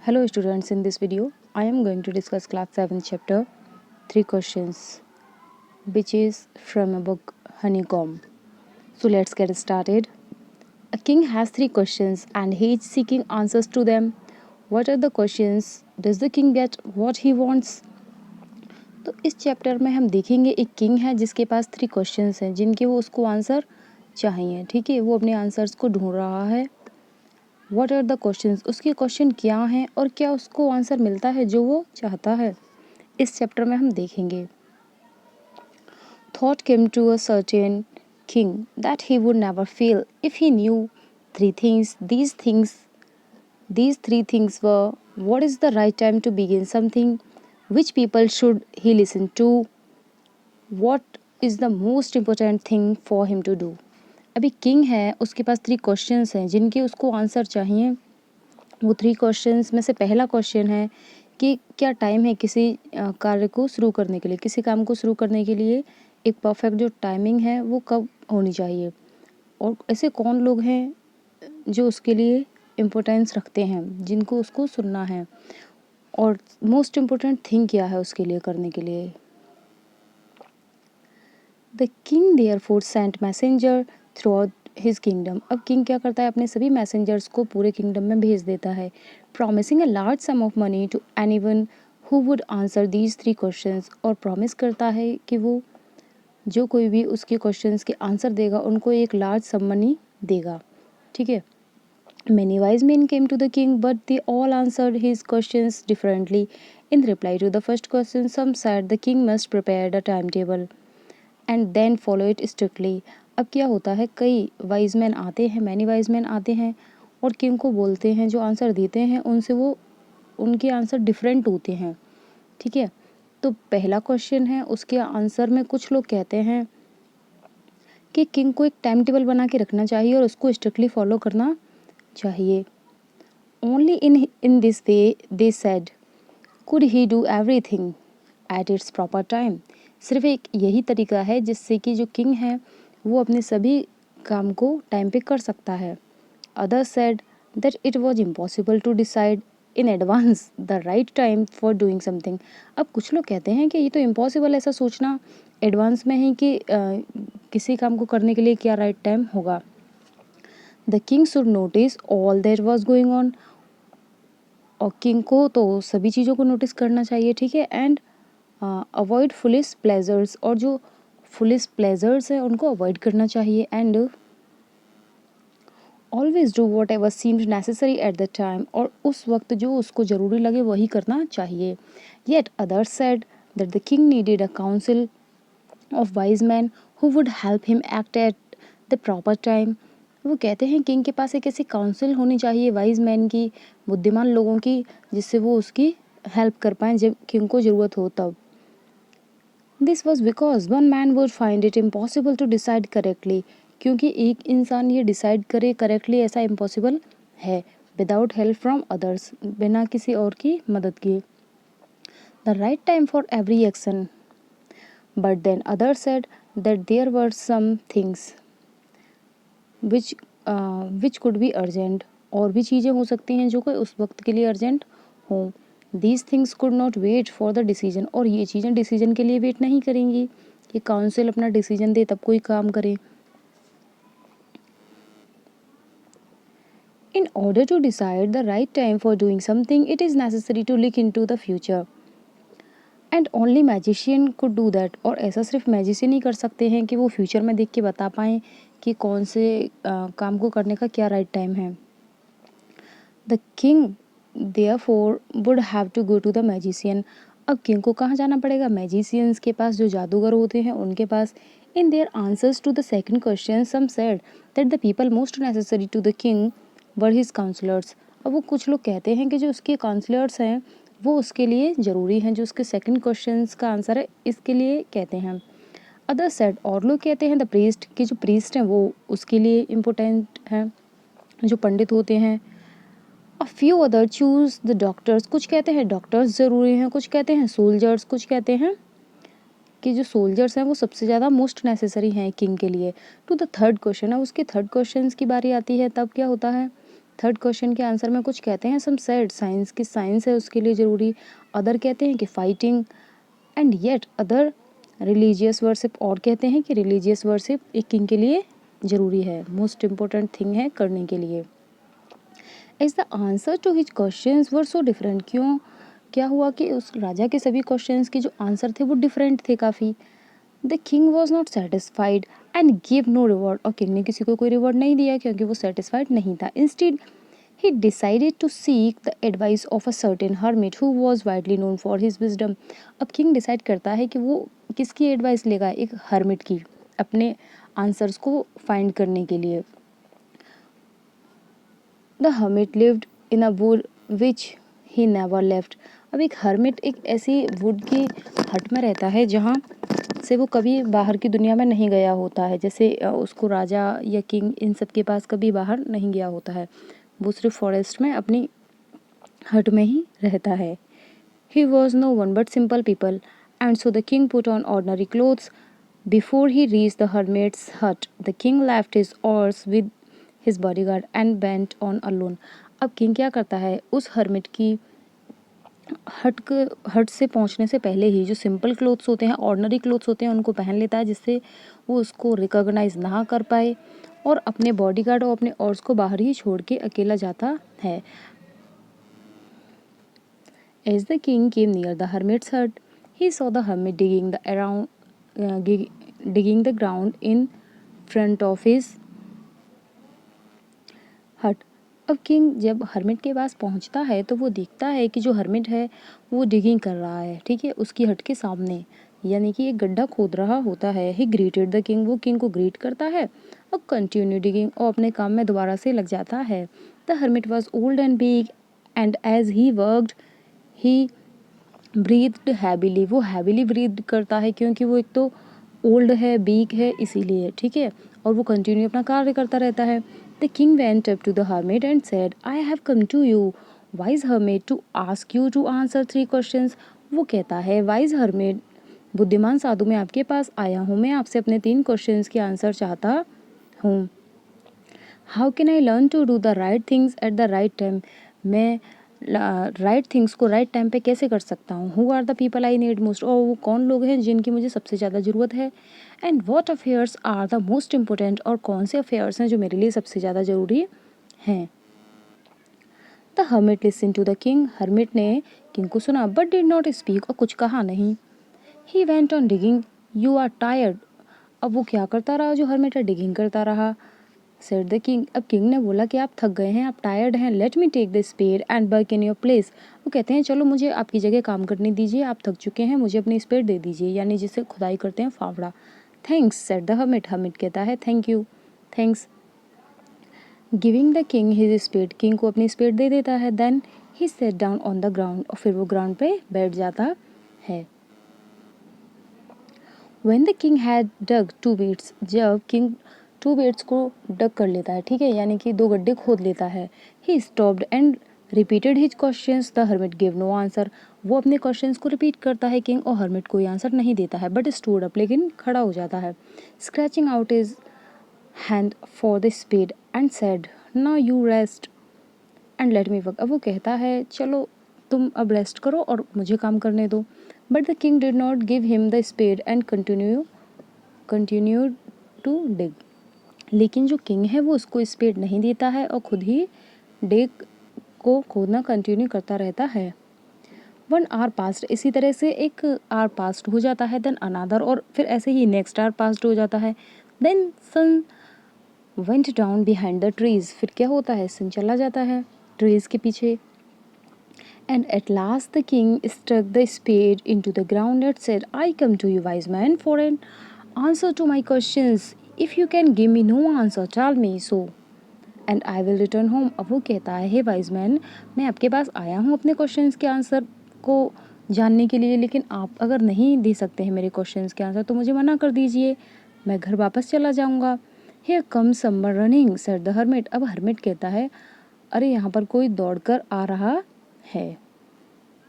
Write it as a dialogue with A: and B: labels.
A: Hello students, in this video I am going to discuss class 7 chapter 3 questions which is from a book Honeycomb. So let's get started. A king has 3 questions and he is seeking answers to them. What are the questions? Does the king get what he wants? तो इस chapter में हम देखेंगे एक king है जिसके पास 3 questions हैं जिनके वो उसको आंसर चाहिए। ठीक है, वो अपने आंसर्स को ढूंढ रहा है। व्हाट आर द क्वेश्चंस, उसके क्वेश्चन क्या हैं और क्या उसको आंसर मिलता है जो वो चाहता है, इस चैप्टर में हम देखेंगे। Thought came to a certain king that he would never fail if he knew three things these three things were: what is the right time to begin something, which people should he listen to, what is the most important thing for him to do। अभी king है, उसके पास 3 questions हैं जिनके उसको answer चाहिए। वो 3 questions में से पहला क्वेश्चन है कि क्या टाइम है किसी कार्य को शुरू करने के लिए, किसी काम को शुरू करने के लिए एक परफेक्ट जो टाइमिंग है वो कब होनी चाहिए, और ऐसे कौन लोग हैं जो उसके लिए इम्पोर्टेंस रखते हैं, जिनको उसको सुनना है, और मोस्ट इम्पोर्टेंट थिंग क्या है उसके लिए करने के लिए। The king therefore sent messenger throughout his kingdom. अब किंग क्या करता है, अपने सभी मैसेंजर्स को पूरे किंगडम में भेज देता है। Promising a large sum of money to anyone who would answer these 3 questions, और प्रॉमिस करता है कि वो जो कोई भी उसके क्वेश्चंस के आंसर देगा उनको एक लार्ज सम मनी देगा। ठीक है। Many wise men came to the king, but they all answered his questions differently. In reply to the first question, some said the king must prepare a timetable and then follow it strictly. अब क्या होता है, कई wise man आते हैं, many wise man आते हैं और किंग को बोलते हैं, जो आंसर देते हैं उनसे वो उनके आंसर डिफरेंट होते हैं। ठीक है, तो पहला क्वेश्चन है, उसके आंसर में कुछ लोग कहते हैं कि किंग को एक टाइम टेबल बना के रखना चाहिए और उसको स्ट्रिक्टली फॉलो करना चाहिए। Only in this way, they said, could he do everything at its proper time। सिर्फ एक यही तरीका है जिससे कि जो किंग है वो अपने सभी काम को टाइम पे कर सकता है। Others said that it was impossible to decide in advance the right time for doing something। अब कुछ लोग कहते हैं कि ये तो इम्पॉसिबल ऐसा सोचना एडवांस में है कि किसी काम को करने के लिए क्या राइट टाइम होगा। The king should notice all that was going on, और किंग को तो सभी चीज़ों को नोटिस करना चाहिए। ठीक है। एंड अवॉइड फुलिश प्लेजर्स, और जो फुलिश प्लेजर्स हैं उनको अवॉइड करना चाहिए। And always do what ever seemed necessary at the time, और उस वक्त जो उसको ज़रूरी लगे वही करना चाहिए। Yet others said that the king needed a council of wise man who would help him act at the proper time. वो कहते हैं किंग के पास एक ऐसी काउंसिल होनी चाहिए वाइज मैन की, बुद्धिमान लोगों की, जिससे वो उसकी हेल्प कर पाएँ जब किंग को ज़रूरत हो तब। This was because one man would find it impossible to decide correctly, क्योंकि एक इंसान ये डिसाइड करे करेक्टली ऐसा इम्पॉसिबल है, विदाउट हेल्प फ्रॉम अदर्स, बिना किसी और की मदद के। The right time for every action, but then others said that there were some things which could be urgent, और भी चीज़ें हो सकती हैं जो कि उस वक्त के लिए अर्जेंट हों। These things could not wait for the decision, और ये चीज़ें डिसीजन के लिए वेट नहीं करेंगी कि काउंसिल अपना डिसीजन दे तब कोई काम करे। In order to decide the right time for doing something it is necessary to look into the future, and only magician could do that, और ऐसा सिर्फ मैजिशियन ही कर सकते हैं कि वो फ्यूचर में देख के बता पाएँ कि कौन से काम को करने का क्या राइट टाइम है। The king therefore would have to go to the magician. अब किंग को कहाँ जाना पड़ेगा, मैजिशियंस के पास, जो जादूगर होते हैं उनके पास। In their answers to the second question some said that the people most necessary to the king were his counsellors. अब वो कुछ लोग कहते हैं कि जो उसके काउंसलर्स हैं वो उसके लिए ज़रूरी हैं, जो उसके सेकंड क्वेश्चंस का आंसर है इसके लिए कहते हैं। अदर सेड, और लोग कहते हैं द प्रीस्ट, कि जो प्रीस्ट हैं वो उसके लिए इम्पोर्टेंट हैं, जो पंडित होते हैं। A few other choose the doctors, कुछ कहते हैं डॉक्टर्स ज़रूरी हैं, कुछ कहते हैं सोल्जर्स, कुछ कहते हैं कि जो सोल्जर्स हैं वो सबसे ज़्यादा मोस्ट नेसेसरी हैं किंग के लिए। टू द थर्ड क्वेश्चन है, उसके थर्ड क्वेश्चन की बारी आती है, तब क्या होता है, थर्ड क्वेश्चन के आंसर में कुछ कहते हैं सम सेड साइंस की साइंस है उसके लिए ज़रूरी, अदर कहते हैं कि fighting and yet other religious worship, और कहते हैं कि रिलीजियस वर्शिप एक किंग के लिए ज़रूरी है, मोस्ट इम्पोर्टेंट थिंग है करने के लिए। Is the answer to his questions were so different, क्यों क्या हुआ कि उस राजा के सभी क्वेश्चंस के जो आंसर थे वो डिफरेंट थे काफ़ी। The king was not satisfied and give no reward, और किंग ने किसी को कोई रिवॉर्ड नहीं दिया क्योंकि वो सेटिस्फाइड नहीं था। Instead he decided to seek the advice of a certain hermit who was widely known for his wisdom। अब किंग डिसाइड करता है कि वो किसकी एडवाइस लेगा, एक हर्मिट की, अपने आंसर्स को फाइंड करने के लिए। The hermit lived in a would which he never left, अब एक हर्मिट एक ऐसी वुड की हट में रहता है जहाँ से वो कभी बाहर की दुनिया में नहीं गया होता है, जैसे उसको राजा या किंग इन सब के पास कभी बाहर नहीं गया होता है, वो सिर्फ फॉरेस्ट में अपनी हट में ही रहता है। He was no one but simple people, and so the king put on ordinary clothes. Before he reached the hermit's hut, the king left his horse with his bodyguard and went on alone। अब king क्या करता है, उस hermit की हट से पहुंचने से पहले ही जो सिंपल क्लोथ्स होते हैं, ऑर्डिनरी क्लोथ्स होते हैं, उनको पहन लेता है जिससे वो उसको रिकॉग्नाइज ना कर पाए, और अपने बॉडीगार्ड और अपने हॉर्स को बाहर ही छोड़ के अकेला जाता है। As the king came near the hermit's hut, he saw the hermit digging the ground in front of his hut। अब किंग जब हर्मिट के पास पहुंचता है तो वो देखता है कि जो हर्मिट है वो डिगिंग कर रहा है, ठीक है, उसकी हट के सामने, यानी कि एक गड्ढा खोद रहा होता है। ही ग्रीटेड द किंग, वो किंग को ग्रीट करता है और कंटिन्यू डिगिंग, और अपने काम में दोबारा से लग जाता है। The hermit was old and big and as he worked he breathed heavily, वो हैविली ब्रीथ करता है क्योंकि वो एक तो ओल्ड है, बीक है, इसीलिए, ठीक है, और वो कंटिन्यू अपना कार्य करता रहता है। The king went up to the hermit and said I have come to you wise hermit to ask you to answer 3 questions. वो कहता है वाइज हर्मिट, बुद्धिमान साधु, मैं आपके पास आया हूँ, मैं आपसे अपने 3 क्वेश्चंस के आंसर चाहता हूँ। How can I learn to do the right things at the right time, मैं राइट थिंग्स को राइट टाइम पे कैसे कर सकता हूँ। Who are the people I need most, और वो कौन लोग हैं जिनकी मुझे सबसे ज़्यादा ज़रूरत है। And what affairs are the most important, और कौन से अफेयर्स हैं जो मेरे लिए सबसे ज़्यादा ज़रूरी हैं। The hermit listen to the king, hermit ने किंग को सुना बट डिड नॉट स्पीक, और कुछ कहा नहीं। He went on digging, you are tired, अब वो क्या करता रहा, जो हर्मिट है डिगिंग करता रहा। सेड द किंग, अब किंग ने बोला कि आप थक गए हैं, आप टायर्ड हैं, let me take the spade and work in your place, वो कहते हैं चलो मुझे आपकी जगह काम करने दीजिए, आप थक चुके हैं, मुझे अपनी स्पेड दे दीजिए, यानी जिसे खुदाई करते हैं फावड़ा। Thanks said the hermit, hermit कहता है thank you, thanks. Giving the king his spade, king को अपनी स्पेड दे देता है। Then he sat down on the ground, और फिर वो ग्राउंड पे बैठ जाता है। When the king had dug 2 pits, जब किंग 2 pits को डग कर लेता है, ठीक है, यानी कि 2 गड्ढे खोद लेता है। He stopped and repeated his questions, the hermit gave no answer, वो अपने क्वेश्चंस को रिपीट करता है किंग, और हर्मिट कोई आंसर नहीं देता है, बट स्टूड अप, लेकिन खड़ा हो जाता है। Scratching out his hand for the spade and said now you rest and let me work, अब वो कहता है चलो तुम अब रेस्ट करो और मुझे काम करने दो। But the king did not give him the spade and continue to dig, लेकिन जो किंग है वो उसको स्पेड नहीं देता है और खुद ही डिग को खोदना कंटिन्यू करता रहता है। 1 आवर पास्ट, इसी तरह से एक आवर पास्ट हो जाता है, देन अनादर, और फिर ऐसे ही नेक्स्ट आवर पास्ट हो जाता है। Then sun went down behind the trees, फिर क्या होता है, सन चला जाता है ट्रीज के पीछे। And at last the king stuck the spade into the ground and said I come to you wise man for an answer to my questions, if you can give me no answer tell me so and I will return home. अब वो कहता है हे wise man, मैं आपके पास आया हूँ अपने questions के आंसर को जानने के लिए, लेकिन आप अगर नहीं दे सकते हैं मेरे क्वेश्चंस के आंसर तो मुझे मना कर दीजिए, मैं घर वापस चला जाऊँगा। Here come someone running said the hermit, अब हर्मिट कहता है अरे यहाँ पर कोई दौड़कर आ रहा है।